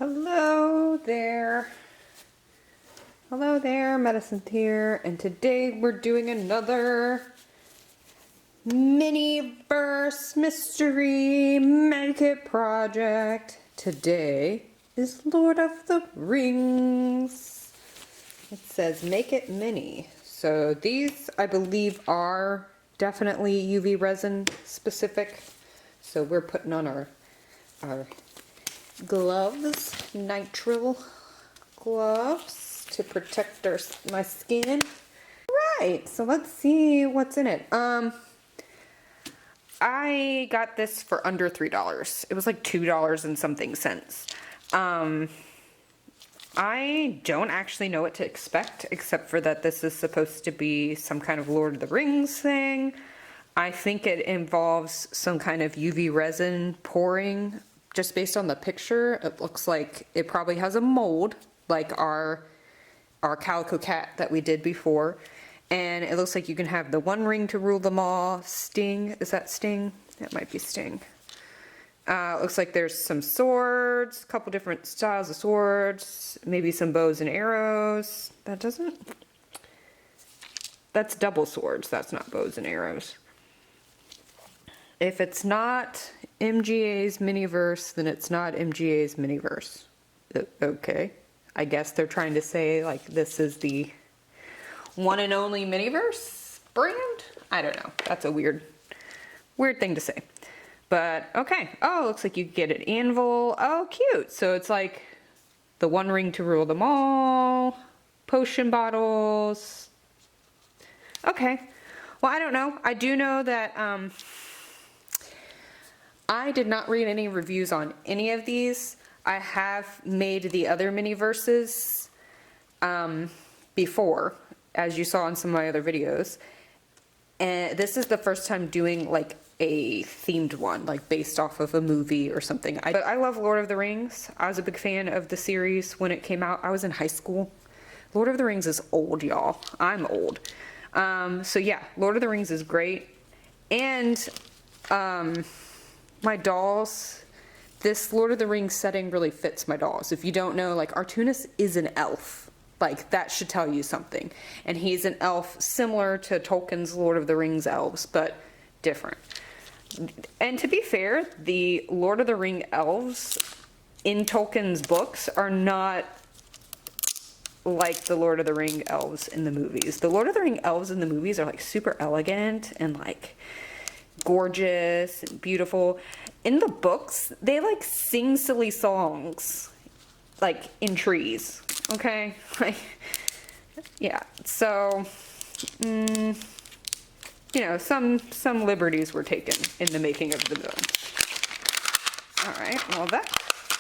Hello there. Hello there, Medicine here, and today we're doing another mini-verse mystery make-it project. Today is Lord of the Rings. It says make it mini. So these, I believe, are definitely UV resin specific. So we're putting on our gloves, nitrile gloves to protect my skin. Right, so let's see what's in it. I got this for under $3. It was like $2 and something cents. I don't actually know what to expect, except for that this is supposed to be some kind of Lord of the Rings thing. I think it involves some kind of UV resin pouring. Just based on the picture, it looks like it probably has a mold, like our calico cat that we did before. And it looks like you can have the one ring to rule them all. Sting, is that Sting? That might be Sting. Looks like there's some swords, a couple different styles of swords, maybe some bows and arrows. That's double swords, that's not bows and arrows. If it's not MGA's miniverse, then it's not MGA's miniverse. Okay. I guess they're trying to say, like, this is the one and only miniverse brand? I don't know. That's a weird thing to say. But, okay. Oh, looks like you get an anvil. Oh, cute. So it's like the one ring to rule them all. Potion bottles. Okay. Well, I don't know. I do know that, I did not read any reviews on any of these. I have made the other mini verses before, as you saw in some of my other videos. And this is the first time doing like a themed one, like based off of a movie or something. But I love Lord of the Rings. I was a big fan of the series when it came out. I was in high school. Lord of the Rings is old, y'all. I'm old. So yeah, Lord of the Rings is great. And my dolls, this Lord of the Rings setting really fits my dolls. If you don't know, like, Artunis is an elf. Like, that should tell you something. And he's an elf similar to Tolkien's Lord of the Rings elves, but different. And to be fair, the Lord of the Ring elves in Tolkien's books are not like the Lord of the Ring elves in the movies. The Lord of the Ring elves in the movies are, like, super elegant and, like, gorgeous and beautiful. In the books, they like sing silly songs, like in trees. Okay, like, yeah. So, you know, some liberties were taken in the making of the film. All right. Well, that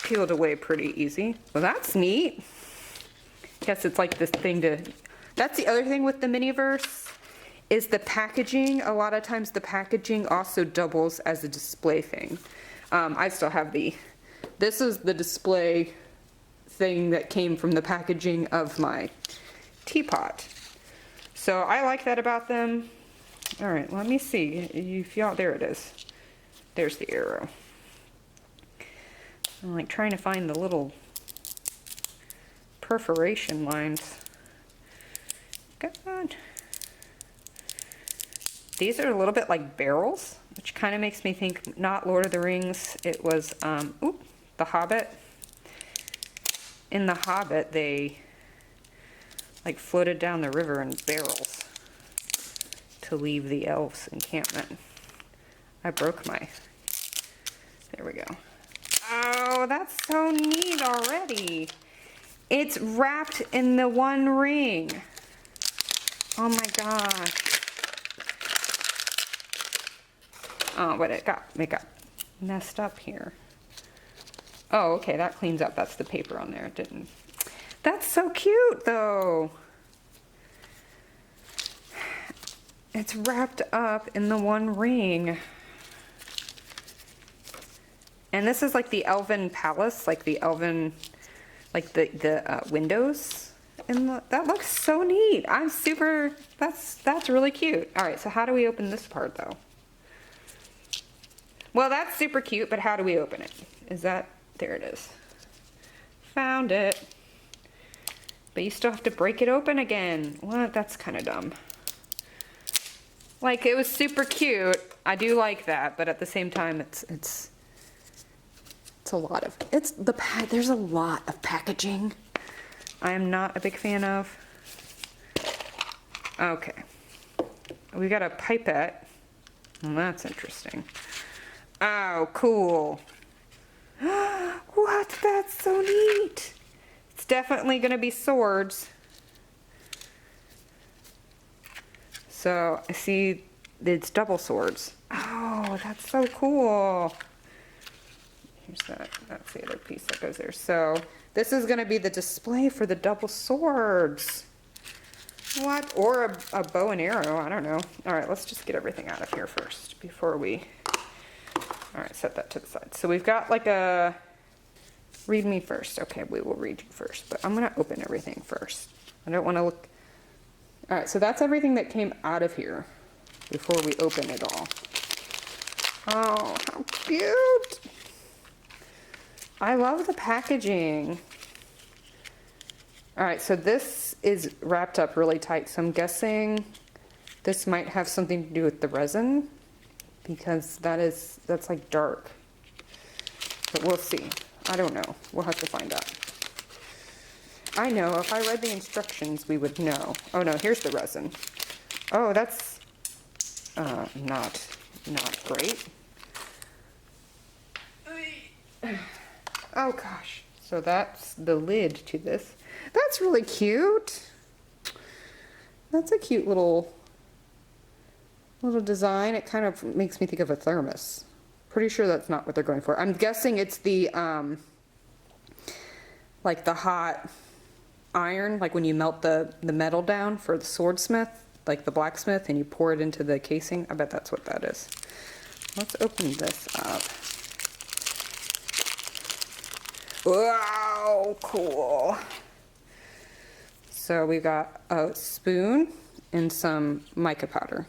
peeled away pretty easy. Well, that's neat. Guess it's like this thing to. That's the other thing with the miniverse. Is the packaging. A lot of times the packaging also doubles as a display thing. I still have this is the display thing that came from the packaging of my teapot. So I like that about them. All right, let me see. If y'all, there it is. There's the arrow. I'm like trying to find the little perforation lines. God. These are a little bit like barrels, which kind of makes me think not Lord of the Rings. It was, The Hobbit. In The Hobbit, they like floated down the river in barrels to leave the elves' encampment. I broke my, there we go. Oh, that's so neat already. It's wrapped in the one ring. Oh my gosh. Oh, but it got messed up here. Oh, okay, that cleans up. That's the paper on there. It didn't. That's so cute, though. It's wrapped up in the one ring. And this is like the elven palace, like the elven, like the windows. And that looks so neat. I'm super, that's really cute. All right, so how do we open this part, though? Well, that's super cute, but how do we open it? Is that, there it is. Found it. But you still have to break it open again. Well, that's kind of dumb. Like, it was super cute. I do like that, but at the same time, it's a lot of, there's a lot of packaging I am not a big fan of. Okay. We got a pipette. Well, that's interesting. Oh, cool. What? That's so neat. It's definitely going to be swords. So I see it's double swords. Oh, that's so cool. Here's that's the other piece that goes there. So this is going to be the display for the double swords. What? Or a bow and arrow. I don't know. All right, let's just get everything out of here first before we... All right, set that to the side. So we've got like a... Read me first. Okay, we will read you first. But I'm going to open everything first. I don't want to look... All right, so that's everything that came out of here before we open it all. Oh, how cute! I love the packaging. All right, so this is wrapped up really tight, so I'm guessing this might have something to do with the resin, because that's like dark. But we'll see. I don't know. We'll have to find out. I know, if I read the instructions, we would know. Oh no, here's the resin. Oh, that's not great. Oh gosh. So that's the lid to this. That's really cute. That's a cute little design. It kind of makes me think of a thermos. Pretty sure that's not what they're going for. I'm guessing it's the like the hot iron, like when you melt the metal down for the swordsmith, like the blacksmith, and you pour it into the casing. I bet that's what that is. Let's open this up. Wow, cool. So we've got a spoon and some mica powder.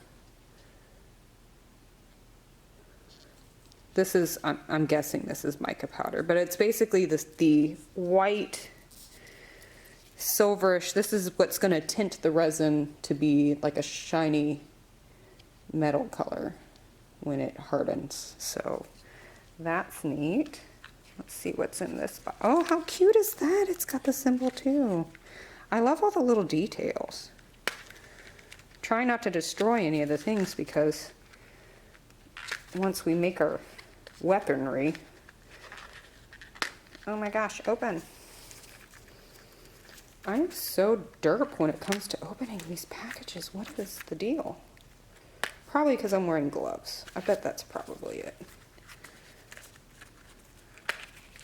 This is, I'm guessing this is mica powder, but it's basically the white silverish. This is what's going to tint the resin to be like a shiny metal color when it hardens. So that's neat. Let's see what's in this box. Oh, how cute is that? It's got the symbol too. I love all the little details. Try not to destroy any of the things, because once we make our weaponry... Oh my gosh, open. I'm so derp when it comes to opening these packages. What is the deal? Probably because I'm wearing gloves. I bet that's probably it.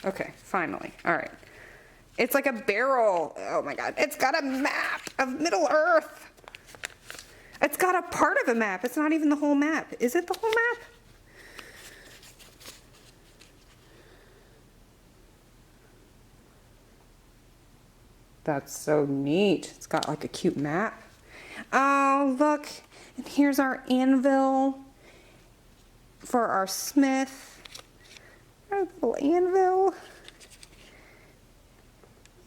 Okay, finally. All right. It's like a barrel. Oh my god. It's got a map of Middle Earth. It's got a part of a map. It's not even the whole map. Is it the whole map? That's so neat. It's got like a cute map. Oh, look. And here's our anvil for our smith. Our little anvil.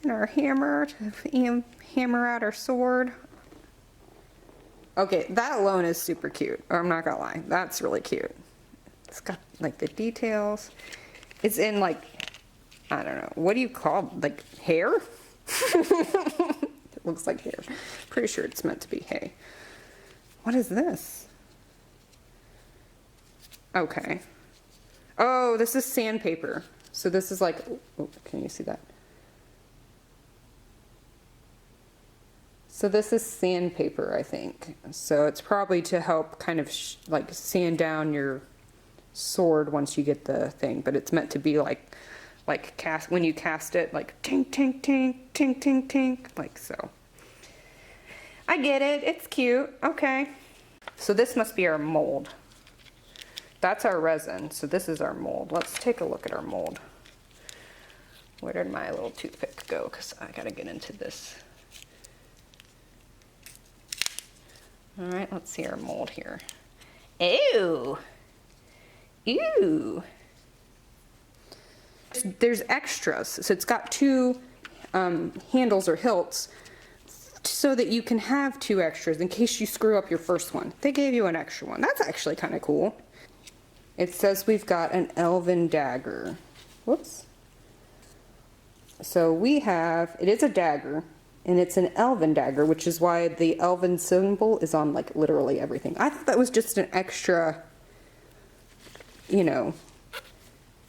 And our hammer to hammer out our sword. Okay, that alone is super cute. I'm not gonna lie. That's really cute. It's got like the details. It's in like, I don't know. What do you call it? Like hair? It looks like hair. Pretty sure it's meant to be hay. What is this? Okay. Oh, this is sandpaper. So this is like, oh, can you see that? So this is sandpaper, I think. So it's probably to help kind of like sand down your sword once you get the thing. But it's meant to be like cast, when you cast it, like tink, tink, tink, tink, tink, tink, like so. I get it. It's cute. Okay. So this must be our mold. That's our resin. So this is our mold. Let's take a look at our mold. Where did my little toothpick go? Because I got to get into this. All right, let's see our mold here. Ew. Ew. There's extras. So it's got two handles or hilts so that you can have 2 extras in case you screw up your first one. They gave you an extra one. That's actually kind of cool. It says we've got an elven dagger. Whoops. So we have, it is a dagger, and it's an elven dagger, which is why the elven symbol is on like literally everything. I thought that was just an extra, you know,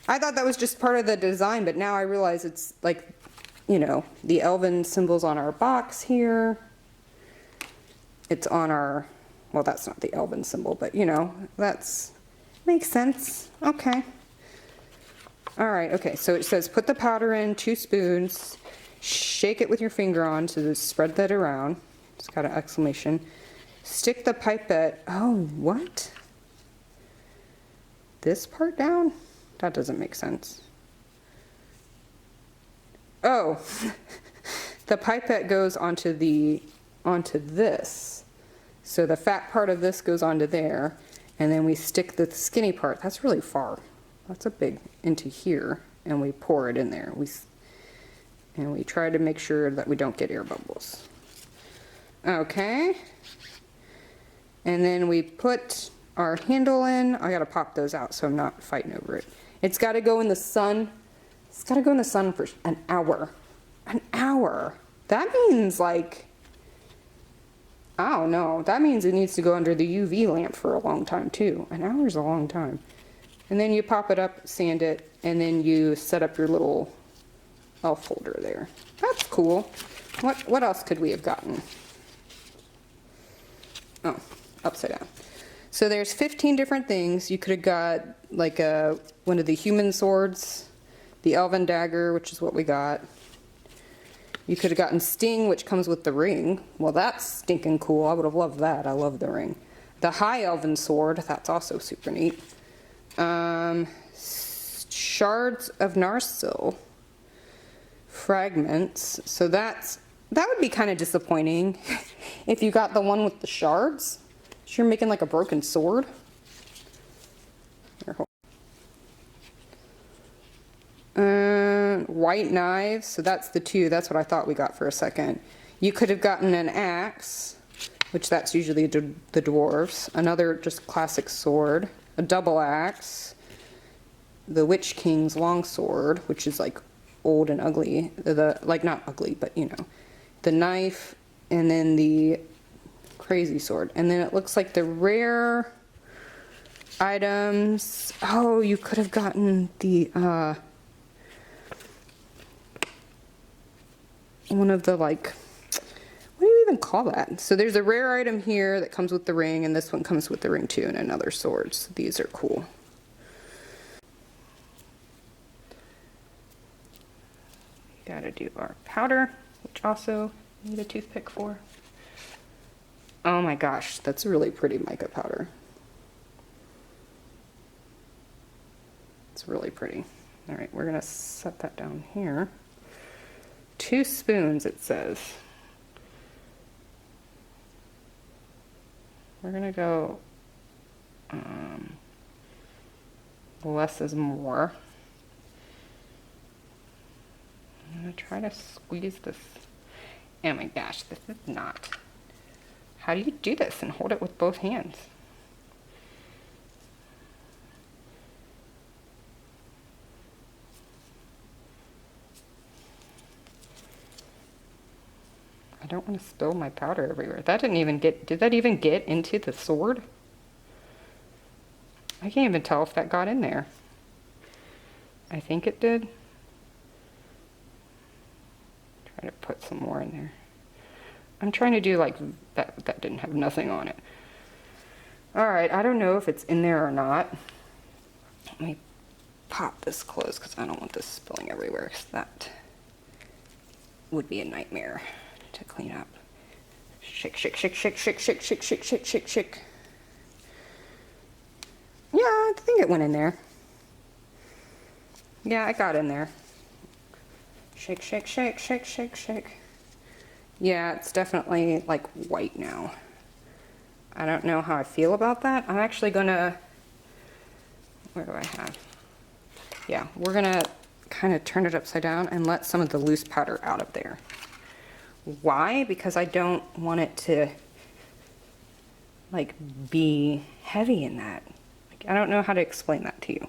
I thought that was just part of the design, but now I realize it's like, you know, the elven symbol's on our box here. It's on our, well, that's not the elven symbol, but you know, that's, makes sense. Okay. All right, okay, so it says put the powder in 2 spoons, shake it with your finger on, so just spread that around. It's got an exclamation. Stick the pipette, oh, what? This part down? That doesn't make sense. Oh, the pipette goes onto this. So the fat part of this goes onto there, and then we stick the skinny part. That's really far. That's a big into here, and we pour it in there. And we try to make sure that we don't get air bubbles. Okay. And then we put our handle in. I gotta pop those out so I'm not fighting over it. It's gotta go in the sun. It's gotta go in the sun for an hour. An hour. That means like, I don't know. That means it needs to go under the UV lamp for a long time too. An hour is a long time. And then you pop it up, sand it, and then you set up your little elf holder there. That's cool. What else could we have gotten? Oh, upside down. So there's 15 different things. You could have got like one of the human swords, the elven dagger, which is what we got. You could have gotten Sting, which comes with the ring. Well, that's stinking cool. I would have loved that. I love the ring. The high elven sword, that's also super neat. Shards of Narsil. Fragments. So that would be kind of disappointing if you got the one with the shards. So you're making like a broken sword. White knives, so that's the 2. That's what I thought we got for a second. You could have gotten an axe, which that's usually the dwarves. Another just classic sword. A double axe. The Witch King's longsword, which is like old and ugly. Like not ugly, but you know. The knife, and then the crazy sword. And then it looks like the rare items. Oh, you could have gotten the one of the like, what do you even call that? So there's a rare item here that comes with the ring, and this one comes with the ring too, and another sword. So these are cool. Gotta do our powder, which also need a toothpick for. Oh my gosh, that's really pretty mica powder. It's really pretty. All right, we're gonna set that down here. 2 spoons, it says. We're gonna go less is more. I'm gonna try to squeeze this. Oh my gosh, this is not. How do you do this and hold it with both hands? I don't want to spill my powder everywhere. That didn't even get, did that even get into the sword? I can't even tell if that got in there. I think it did. Try to put some more in there. I'm trying to do like that. That didn't have nothing on it. All right, I don't know if it's in there or not. Let me pop this closed because I don't want this spilling everywhere, because that would be a nightmare to clean up. Shake, shake, shake, shake, shake, shake, shake, shake, shake, shake, shake. Yeah, I think it went in there. Yeah, it got in there. Shake, shake, shake, shake, shake, shake. Yeah, it's definitely like white now. I don't know how I feel about that. I'm actually gonna, where do I have? Yeah, we're gonna kind of turn it upside down and let some of the loose powder out of there. Why? Because I don't want it to like be heavy in that. Like, I don't know how to explain that to you.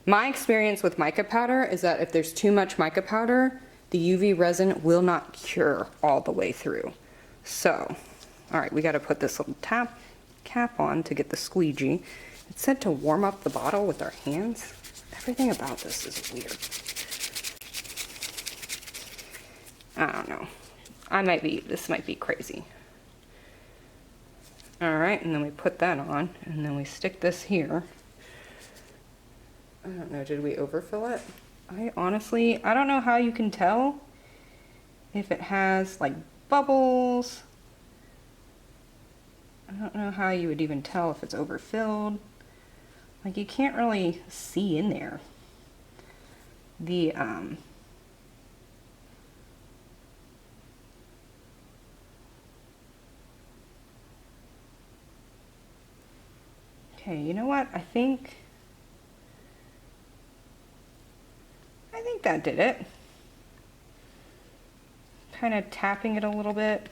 My experience with mica powder is that if there's too much mica powder, the UV resin will not cure all the way through. So, all right, we got to put this little cap on to get the squeegee. It said to warm up the bottle with our hands. Everything about this is weird. I don't know. This might be crazy. All right, and then we put that on, and then we stick this here. I don't know, did we overfill it? I don't know how you can tell if it has like bubbles. I don't know how you would even tell if it's overfilled. Like, you can't really see in there. Okay, you know what? I think that did it. Kind of tapping it a little bit.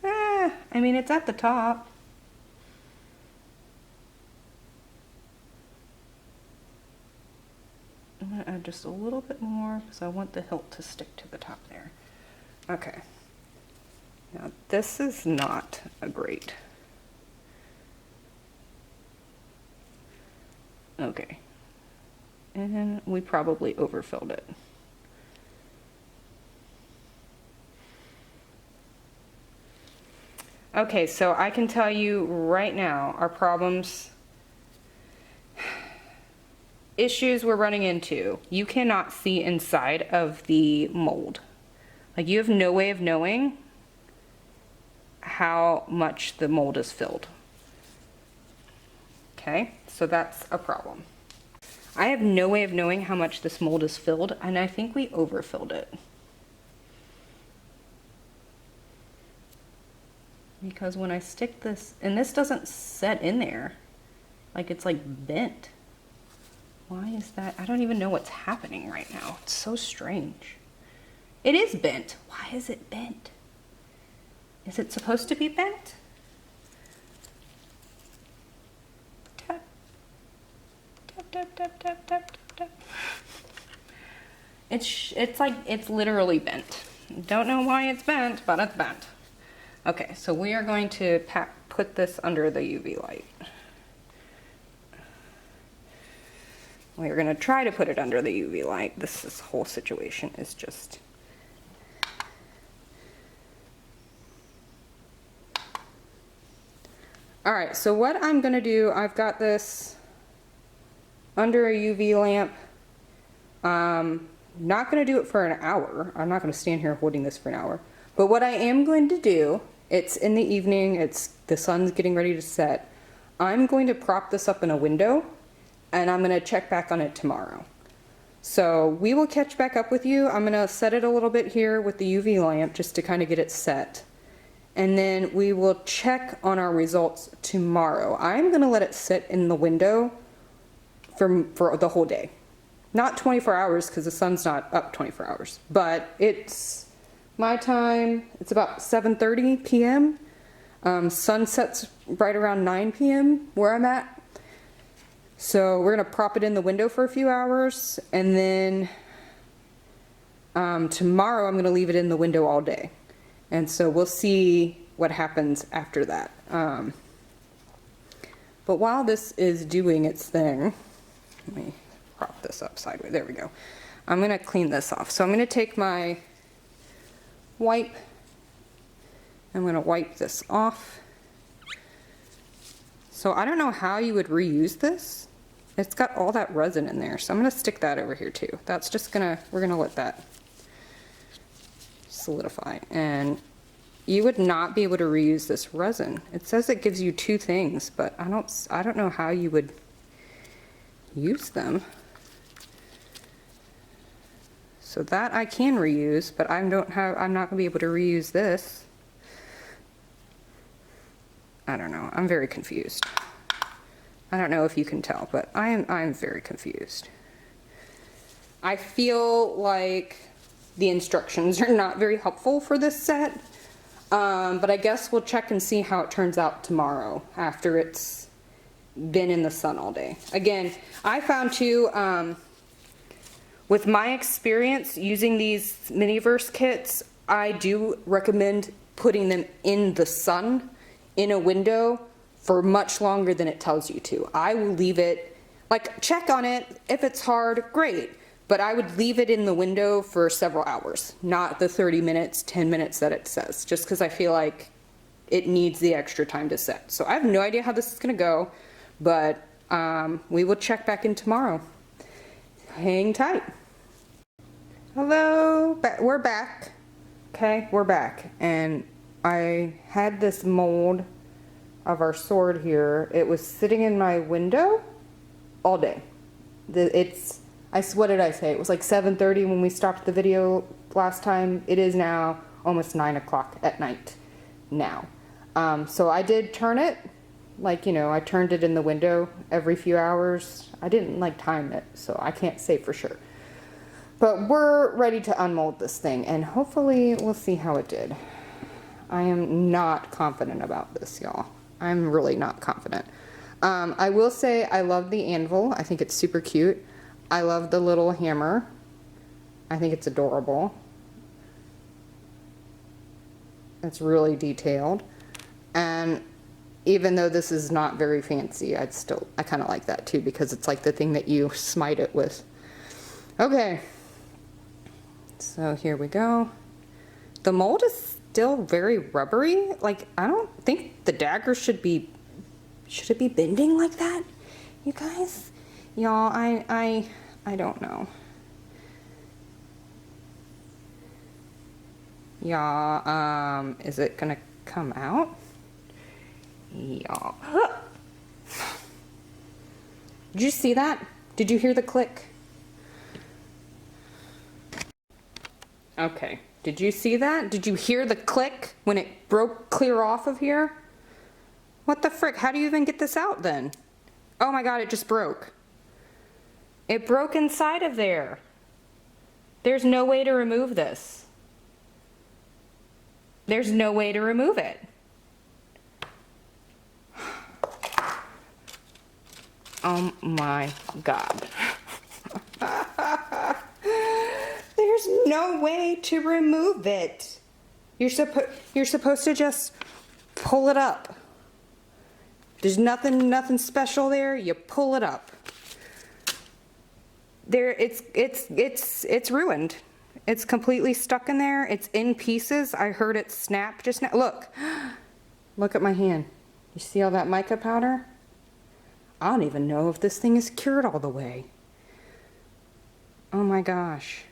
I mean, it's at the top. I'm going to add just a little bit more because I want the hilt to stick to the top there. Okay. Now, this is not a great. Okay. And we probably overfilled it. Okay, so I can tell you right now our issues we're running into. You cannot see inside of the mold. Like, you have no way of knowing how much the mold is filled. Okay, so that's a problem. I have no way of knowing how much this mold is filled, and I think we overfilled it. Because when I stick this, and this doesn't set in there, like it's like bent. Why is that? I don't even know what's happening right now. It's so strange. It is bent. Why is it bent? Is it supposed to be bent? Tap. Tap, tap, tap, tap, tap, tap. It's like, it's literally bent. Don't know why it's bent, but it's bent. Okay, so we are going to put this under the UV light. We are going to try to put it under the UV light. This whole situation is just... All right, so what I'm going to do, I've got this under a UV lamp. Not going to do it for an hour. I'm not going to stand here holding this for an hour. But what I am going to do, it's in the evening, the sun's getting ready to set. I'm going to prop this up in a window, and I'm going to check back on it tomorrow. So we will catch back up with you. I'm going to set it a little bit here with the UV lamp just to kind of get it set. And then we will check on our results tomorrow. I'm going to let it sit in the window for the whole day. Not 24 hours because the sun's not up 24 hours, but it's my time. It's about 7:30 p.m. Sun sets right around 9 p.m. where I'm at. So we're going to prop it in the window for a few hours, and then tomorrow I'm going to leave it in the window all day. And so we'll see what happens after that. But while this is doing its thing, let me prop this up sideways. There we go. I'm going to clean this off. So I'm going to take my wipe. I'm going to wipe this off. So I don't know how you would reuse this. It's got all that resin in there. So I'm going to stick that over here too. That's just we're going to let that solidify. And you would not be able to reuse this resin. It says it gives you 2 things, but I don't know how you would use them. So that I can reuse, but I'm not going to be able to reuse this. I don't know. I'm very confused. I don't know if you can tell, but I'm very confused. I feel like the instructions are not very helpful for this set. But I guess we'll check and see how it turns out tomorrow after it's been in the sun all day. Again, I found too, with my experience using these Miniverse kits, I do recommend putting them in the sun in a window for much longer than it tells you to. I will leave it, like, check on it. If it's hard, great. But I would leave it in the window for several hours, not the 30 minutes, 10 minutes that it says, just because I feel like it needs the extra time to set. So I have no idea how this is going to go, but we will check back in tomorrow. Hang tight. Hello, we're back. Okay, we're back. And I had this mold of our sword here. It was sitting in my window all day. What did I say? It was like 7:30 when we stopped the video last time. It is now almost 9 o'clock at night now. So I did turn it, like, you know, I turned it in the window every few hours. I didn't like time it, so I can't say for sure. But we're ready to unmold this thing, and hopefully we'll see how it did. I am not confident about this, y'all. I'm really not confident. I will say I love the anvil. I think it's super cute. I love the little hammer. I think it's adorable. It's really detailed. And even though this is not very fancy, I kind of like that too, because it's like the thing that you smite it with. Okay. So here we go. The mold is still very rubbery. Like, I don't think the dagger should it be bending like that, you guys? Y'all, I don't know. Y'all, is it gonna come out? Y'all. Did you see that? Did you hear the click? Okay. Did you see that? Did you hear the click when it broke clear off of here? What the frick? How do you even get this out then? Oh my god, it just broke. It broke inside of there. There's no way to remove this. There's no way to remove it. Oh my god. There's no way to remove it. You're supposed to just pull it up. There's nothing special there. You pull it up. There, it's ruined. It's completely stuck in there. It's in pieces. I heard it snap just now. Look at my hand. You see all that mica powder? I don't even know if this thing is cured all the way. Oh my gosh.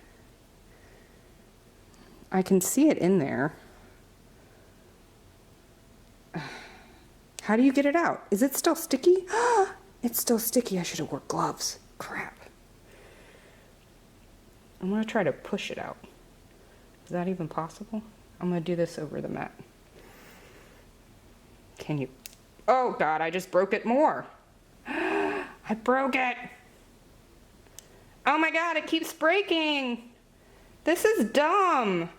I can see it in there. How do you get it out? Is it still sticky? It's still sticky. I should have worn gloves. Crap. I'm going to try to push it out. Is that even possible? I'm going to do this over the mat. Can you? Oh god, I just broke it more. I broke it. Oh my god, it keeps breaking. This is dumb.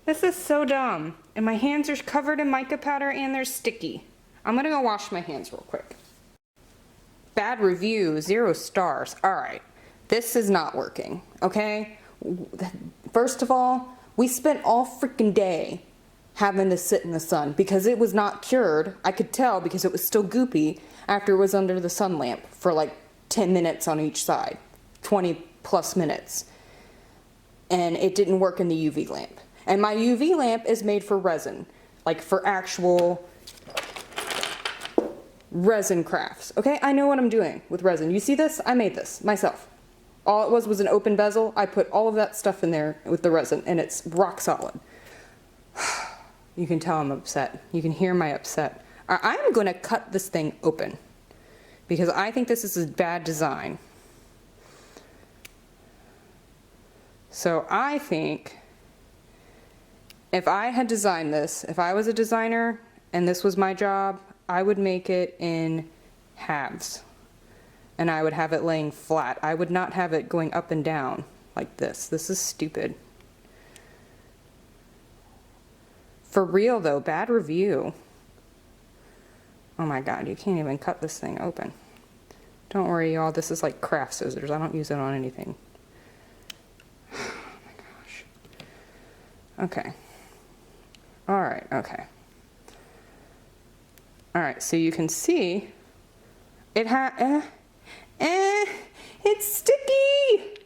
This is so dumb. And my hands are covered in mica powder and they're sticky. I'm going to go wash my hands real quick. Bad review, 0 stars. Alright. This is not working, okay? First of all, we spent all freaking day having to sit in the sun because it was not cured. I could tell because it was still goopy after it was under the sun lamp for like 10 minutes on each side, 20 plus minutes. And it didn't work in the UV lamp. And my UV lamp is made for resin, like for actual resin crafts. Okay, I know what I'm doing with resin. You see this? I made this myself. All it was an open bezel. I put all of that stuff in there with the resin, and it's rock solid. You can tell I'm upset. You can hear my upset. I'm going to cut this thing open because I think this is a bad design. So I think if I had designed this, if I was a designer and this was my job, I would make it in halves. and I would have it laying flat. I would not have it going up and down like this. This is stupid. For real though, bad review. Oh my God, you can't even cut this thing open. Don't worry y'all, this is like craft scissors. I don't use it on anything. Oh my gosh. Okay. All right, okay. All right, so you can see it it's sticky.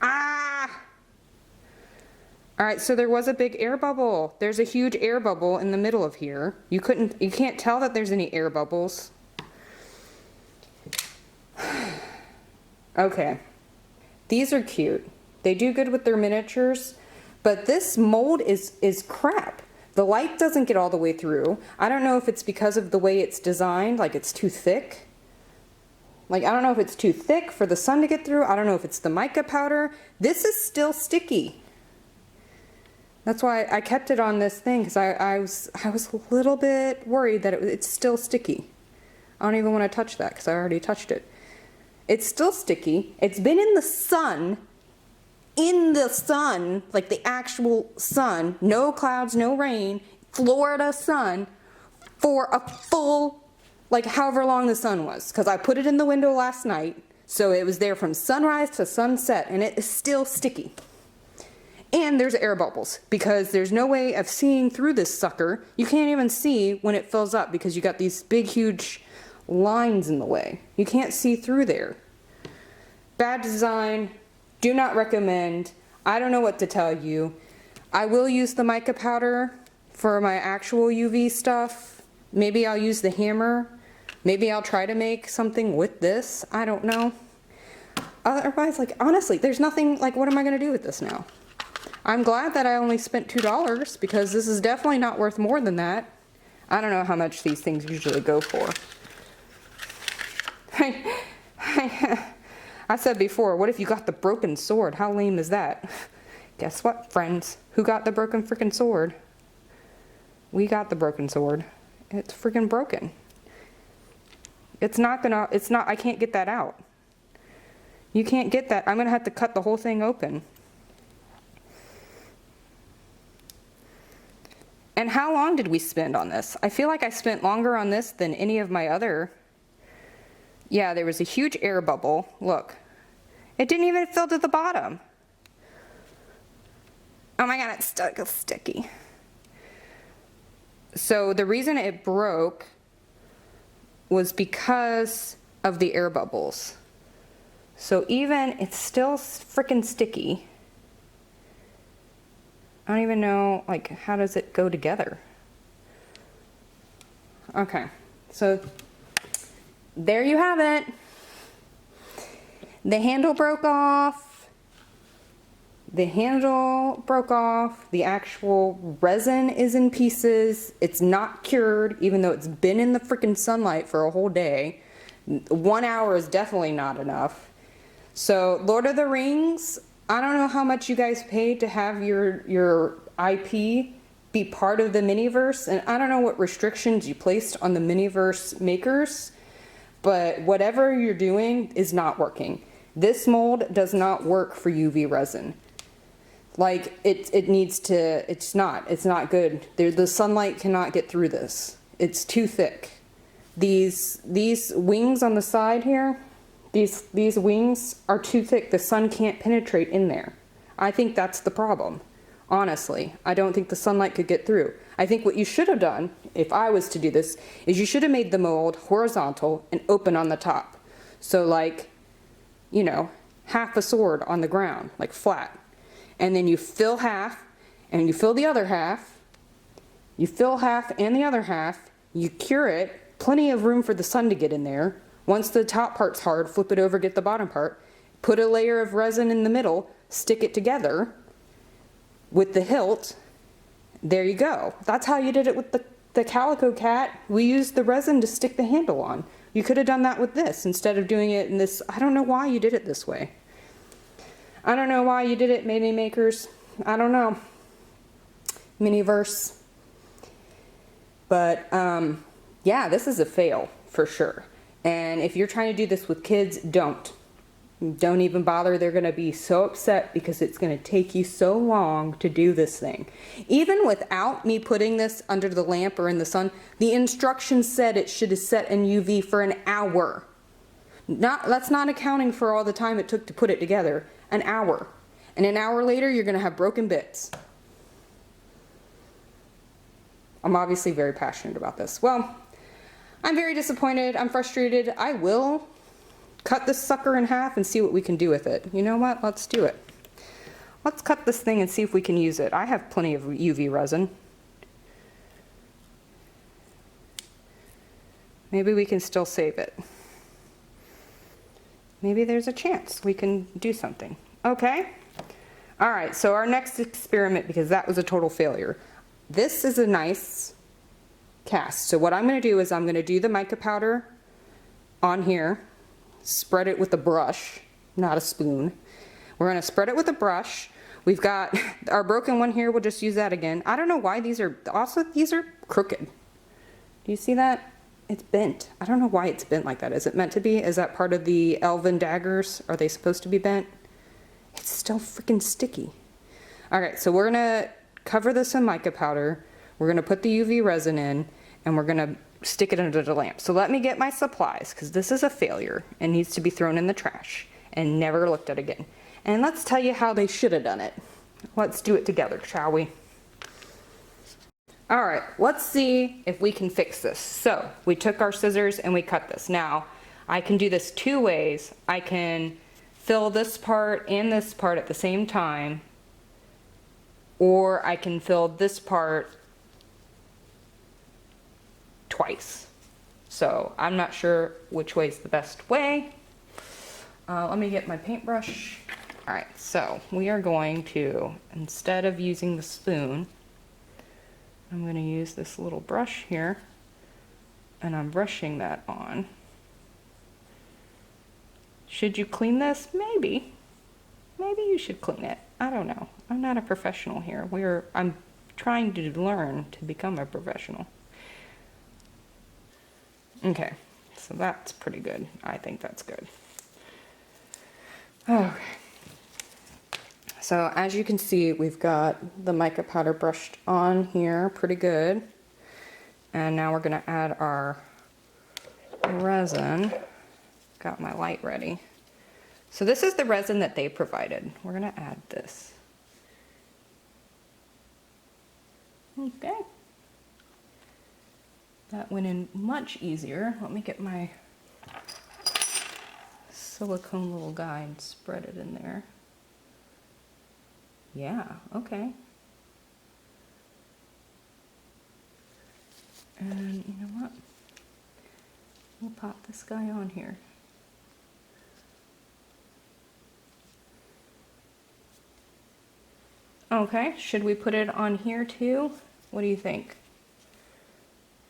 Ah. All right, so there was a big air bubble. There's a huge air bubble in the middle of here. You can't tell that there's any air bubbles. Okay. These are cute. They do good with their miniatures, but this mold is crap. The light doesn't get all the way through. I don't know if it's because of the way it's designed, like it's too thick. Like, I don't know if it's too thick for the sun to get through. I don't know if it's the mica powder. This is still sticky. That's why I kept it on this thing, because I was a little bit worried that it's still sticky. I don't even want to touch that because I already touched it. It's still sticky. It's been in the sun, like the actual sun, no clouds, no rain, Florida sun, for a full, like however long the sun was. Because I put it in the window last night, so it was there from sunrise to sunset, and it is still sticky. And there's air bubbles, because there's no way of seeing through this sucker. You can't even see when it fills up because you got these big, huge lines in the way. You can't see through there. Bad design. Do not recommend. I don't know what to tell you. I will use the mica powder for my actual UV stuff. Maybe I'll use the hammer. Maybe I'll try to make something with this. I don't know. Otherwise, like, honestly, there's nothing, like, what am I going to do with this now? I'm glad that I only spent $2 because this is definitely not worth more than that. I don't know how much these things usually go for. I said before, what if you got the broken sword? How lame is that? Guess what, friends? Who got the broken freaking sword? We got the broken sword. It's freaking broken. I can't get that out. You can't get that. I'm gonna have to cut the whole thing open. And how long did we spend on this? I feel like I spent longer on this than any of my other. Yeah, there was a huge air bubble. Look, it didn't even fill to the bottom. Oh my God, it's still sticky. So the reason it broke was because of the air bubbles. So even, it's still freaking sticky. I don't even know, like, how does it go together? Okay, so there you have it. The handle broke off. The handle broke off. The actual resin is in pieces. It's not cured, even though it's been in the freaking sunlight for a whole day. 1 hour is definitely not enough. So, Lord of the Rings, I don't know how much you guys paid to have your IP be part of the Miniverse, and I don't know what restrictions you placed on the Miniverse makers, but whatever you're doing is not working. This mold does not work for UV resin. Like, it's not good. The sunlight cannot get through this. It's too thick. These wings on the side here, these wings are too thick. The sun can't penetrate in there. I think that's the problem. Honestly, I don't think the sunlight could get through. I think what you should have done, if I was to do this, is you should have made the mold horizontal and open on the top. So like, you know, half a sword on the ground, like flat. And then you fill half, and you fill the other half. You fill half and the other half. You cure it. Plenty of room for the sun to get in there. Once the top part's hard, flip it over, get the bottom part. Put a layer of resin in the middle, stick it together with the hilt. There you go. That's how you did it with the Calico Cat. We used the resin to stick the handle on. You could have done that with this instead of doing it in this. I don't know why you did it this way. I don't know why you did it, Mini Makers. I don't know. Miniverse. But, yeah, this is a fail for sure. And if you're trying to do this with kids, don't. Don't even bother. They're going to be so upset because it's going to take you so long to do this thing. Even without me putting this under the lamp or in the sun, the instructions said it should have set in UV for an hour. That's not accounting for all the time it took to put it together. An hour. And an hour later, you're going to have broken bits. I'm obviously very passionate about this. Well, I'm very disappointed. I'm frustrated. I will cut this sucker in half and see what we can do with it. You know what? Let's do it. Let's cut this thing and see if we can use it. I have plenty of UV resin. Maybe we can still save it. Maybe there's a chance we can do something. Okay. All right, so our next experiment, because that was a total failure. This is a nice cast. So what I'm going to do is I'm going to do the mica powder on here, spread it with a brush, not a spoon. We're going to spread it with a brush. We've got our broken one here. We'll just use that again. I don't know why these are crooked. Do you see that? It's bent. I don't know why it's bent like that. Is it meant to be? Is that part of the Elven daggers? Are they supposed to be bent? It's still freaking sticky. All right, so we're gonna cover this in mica powder. We're gonna put the UV resin in, and we're gonna stick it under the lamp. So let me get my supplies, because this is a failure and needs to be thrown in the trash and never looked at again. And let's tell you how they should have done it. Let's do it together, shall we? All right, let's see if we can fix this. So we took our scissors and we cut this. Now, I can do this two ways. I can fill this part and this part at the same time, or I can fill this part twice. So I'm not sure which way is the best way. Let me get my paintbrush. All right, so we are going to, instead of using the spoon, I'm going to use this little brush here, and I'm brushing that on. Should you clean this? Maybe. Maybe you should clean it. I don't know. I'm not a professional here. I'm trying to learn to become a professional. Okay, so that's pretty good. I think that's good. Okay. So as you can see, we've got the mica powder brushed on here pretty good. And now we're going to add our resin. Got my light ready. So this is the resin that they provided. We're going to add this. Okay. That went in much easier. Let me get my silicone little guy and spread it in there. Yeah, okay. And you know what? We'll pop this guy on here. Okay, should we put it on here too? What do you think?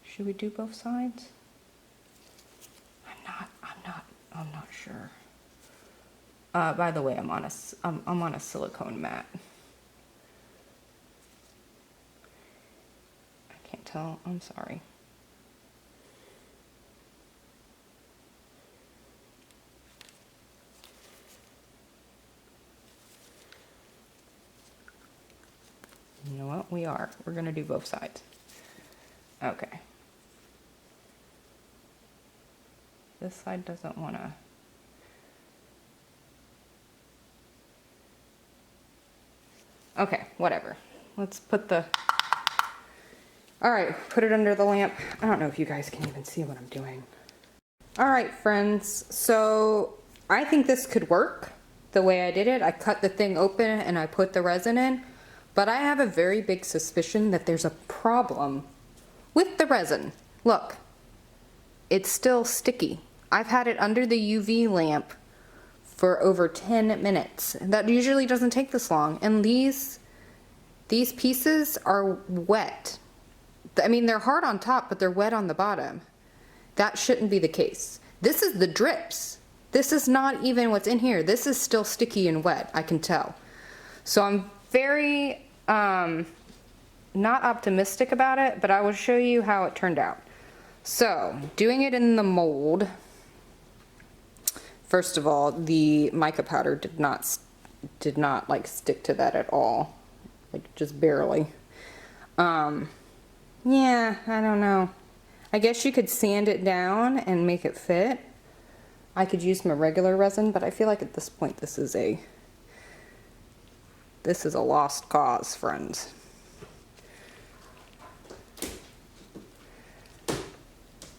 Should we do both sides? I'm not sure. By the way, I'm on a silicone mat. I can't tell. I'm sorry. You know what? We're going to do both sides. Okay. This side doesn't want to. Okay, whatever. Let's put the. All right, put it under the lamp. I don't know if you guys can even see what I'm doing. All right, friends. So I think this could work the way I did it. I cut the thing open and I put the resin in, but I have a very big suspicion that there's a problem with the resin. Look, it's still sticky. I've had it under the UV lamp for over 10 minutes. That usually doesn't take this long. And these pieces are wet. I mean, they're hard on top, but they're wet on the bottom. That shouldn't be the case. This is the drips. This is not even what's in here. This is still sticky and wet, I can tell. So I'm very not optimistic about it, but I will show you how it turned out. So, doing it in the mold, First of all, the mica powder did not like stick to that at all, like just barely. Yeah, I don't know. I guess you could sand it down and make it fit. I could use my regular resin, but I feel like at this point this is a lost cause, friends.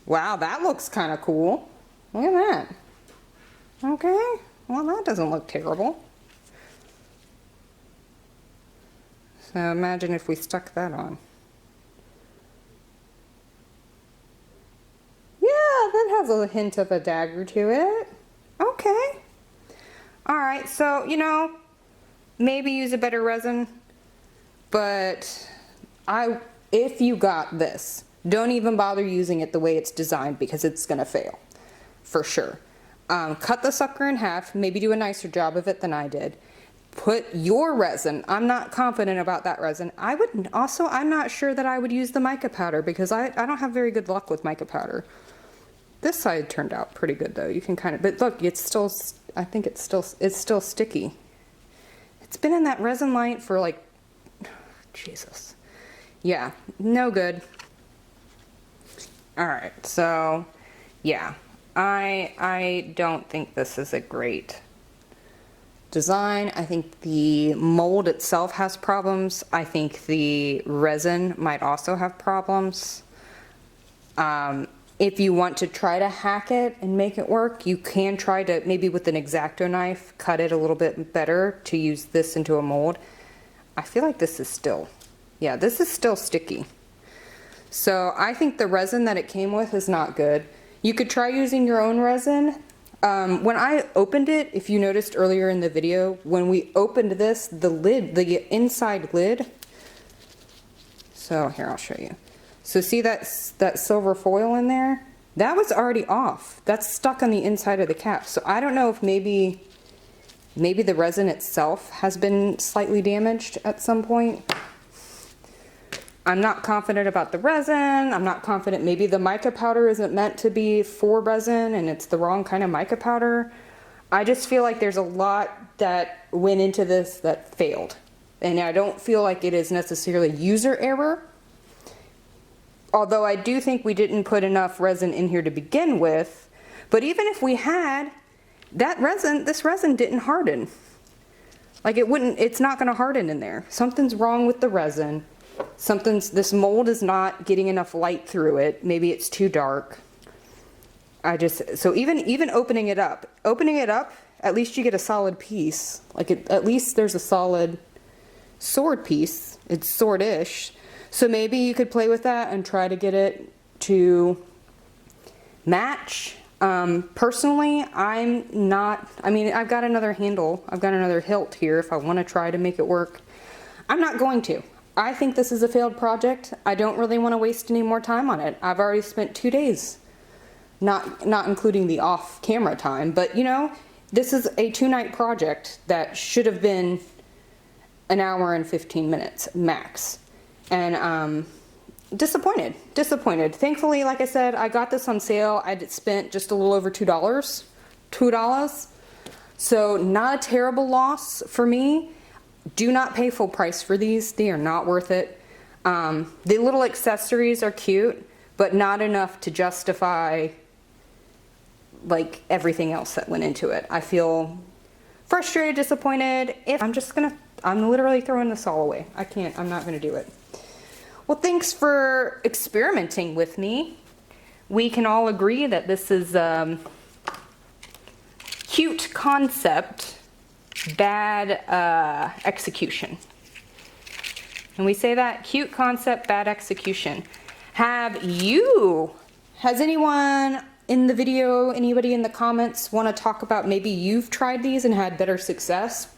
Wow, that looks kind of cool. Look at that. Okay, well that doesn't look terrible. So imagine if we stuck that on. Yeah, that has a hint of a dagger to it. Okay. Alright, so, you know, maybe use a better resin, but if you got this, don't even bother using it the way it's designed because it's going to fail, for sure. Cut the sucker in half, maybe do a nicer job of it than I did. Put your resin. I'm not confident about that resin. I'm not sure that I would use the mica powder because I don't have very good luck with mica powder. This side turned out pretty good though. You can kind of, but look, it's still, I think it's still sticky. It's been in that resin light for like, Jesus. Yeah, no good. All right, so yeah, I don't think this is a great design. I think the mold itself has problems. I think the resin might also have problems. If you want to try to hack it and make it work, you can try to, maybe with an X-Acto knife, cut it a little bit better to use this into a mold. I feel like this is still, yeah, this is still sticky. So I think the resin that it came with is not good. You could try using your own resin. When I opened it, if you noticed earlier in the video, when we opened this, the lid, the inside lid, so here, I'll show you. So see that silver foil in there? That was already off. That's stuck on the inside of the cap. So I don't know if maybe the resin itself has been slightly damaged at some point. I'm not confident about the resin. I'm not confident. Maybe the mica powder isn't meant to be for resin and it's the wrong kind of mica powder. I just feel like there's a lot that went into this that failed. And I don't feel like it is necessarily user error. Although I do think we didn't put enough resin in here to begin with. But even if we had, this resin didn't harden. Like it's not going to harden in there. Something's wrong with the resin. This mold is not getting enough light through it. Maybe it's too dark. So even opening it up, at least you get a solid piece. Like at least there's a solid sword piece. It's sword-ish. So maybe you could play with that and try to get it to match. Personally, I've got another handle. I've got another hilt here if I want to try to make it work. I'm not going to. I think this is a failed project. I don't really want to waste any more time on it. I've already spent 2 days, not including the off-camera time. But, you know, this is a 2-night project that should have been an hour and 15 minutes max. And disappointed. Thankfully, like I said, I got this on sale. I spent just a little over $2. So not a terrible loss for me. Do not pay full price for these. They are not worth it. The little accessories are cute, but not enough to justify like everything else that went into it. I feel frustrated, disappointed. I'm literally throwing this all away. I'm not gonna do it. Well, thanks for experimenting with me. We can all agree that this is cute concept, bad execution. And we say that, cute concept, bad execution. Has anyone in the video, anybody in the comments want to talk about maybe you've tried these and had better success?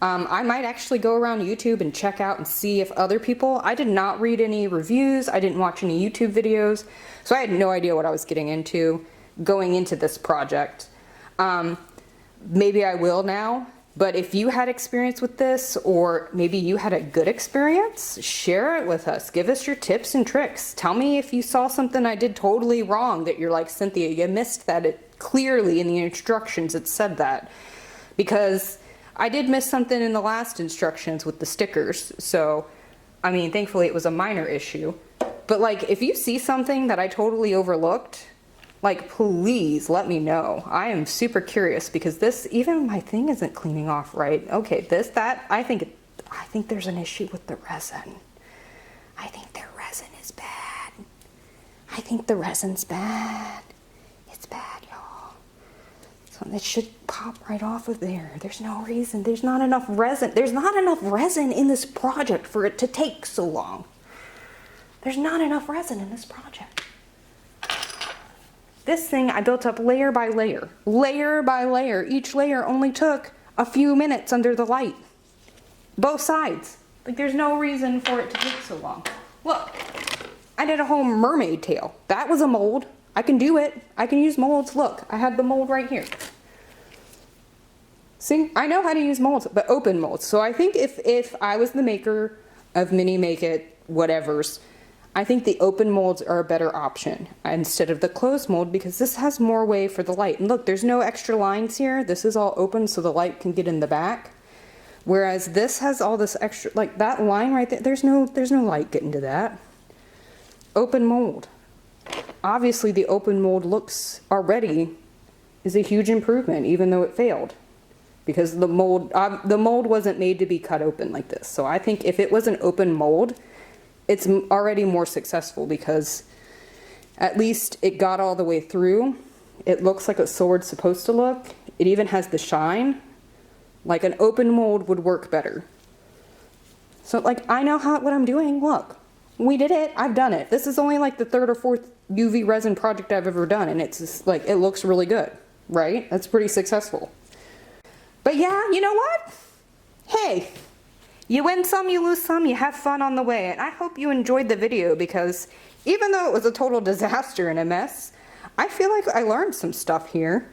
I might actually go around YouTube and check out and see if other people, I did not read any reviews, I didn't watch any YouTube videos, so I had no idea what I was getting into going into this project. Maybe I will now, but if you had experience with this, or maybe you had a good experience, share it with us. Give us your tips and tricks. Tell me if you saw something I did totally wrong that you're like, Cynthia, you missed that clearly in the instructions it said that, because I did miss something in the last instructions with the stickers. So, I mean, thankfully it was a minor issue. But like, if you see something that I totally overlooked, like, please let me know. I am super curious, because this, even my thing isn't cleaning off right. Okay, this, that, I think there's an issue with the resin. I think their resin is bad. I think the resin's bad. It's bad, y'all. So it should pop right off of there. There's no reason. There's not enough resin. There's not enough resin in this project for it to take so long. There's not enough resin in this project. This thing I built up layer by layer. Layer by layer. Each layer only took a few minutes under the light. Both sides. Like, there's no reason for it to take so long. Look, I did a whole mermaid tail. That was a mold. I can do it. I can use molds. Look, I had the mold right here. See, I know how to use molds, but open molds. So I think if I was the maker of Mini Make It whatevers, I think the open molds are a better option instead of the closed mold, because this has more way for the light. And look, there's no extra lines here. This is all open so the light can get in the back. Whereas this has all this extra, like that line right there, there's no light getting to that. Open mold. Obviously the open mold looks already is a huge improvement, even though it failed. Because the mold wasn't made to be cut open like this. So I think if it was an open mold, it's already more successful, because at least it got all the way through. It looks like a sword's supposed to look. It even has the shine. Like, an open mold would work better. So, like, I know what I'm doing. Look, we did it. I've done it. This is only like the 3rd or 4th UV resin project I've ever done, and it's just, like, it looks really good, right? That's pretty successful. But yeah, you know what? Hey, you win some, you lose some, you have fun on the way. And I hope you enjoyed the video, because even though it was a total disaster and a mess, I feel like I learned some stuff here.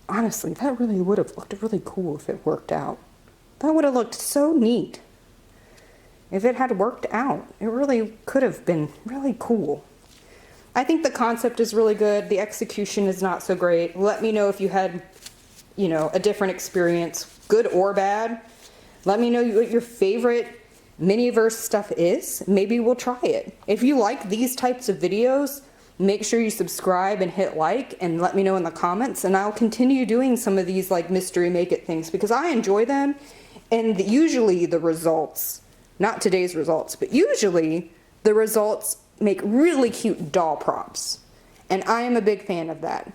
Honestly, that really would have looked really cool if it worked out. That would have looked so neat if it had worked out. It really could have been really cool. I think the concept is really good. The execution is not so great. Let me know if you had, you know, a different experience, good or bad. Let me know what your favorite Miniverse stuff is. Maybe we'll try it. If you like these types of videos, make sure you subscribe and hit like, and let me know in the comments, and I'll continue doing some of these like mystery make it things, because I enjoy them. And usually the results, not today's results, but usually the results make really cute doll props, and I am a big fan of that.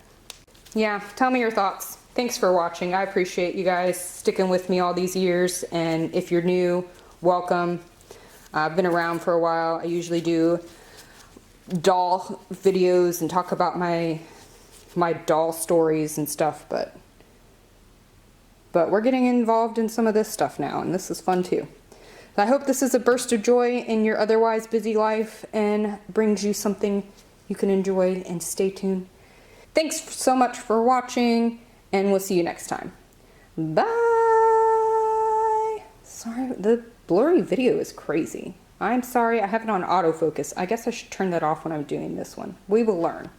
Yeah, tell me your thoughts. Thanks for watching. I appreciate you guys sticking with me all these years, and if you're new, welcome. I've been around for a while. I usually do doll videos and talk about my doll stories and stuff, but we're getting involved in some of this stuff now, and this is fun too. I hope this is a burst of joy in your otherwise busy life and brings you something you can enjoy, and stay tuned. Thanks so much for watching, and we'll see you next time. Bye! Sorry, the blurry video is crazy. I'm sorry, I have it on autofocus. I guess I should turn that off when I'm doing this one. We will learn.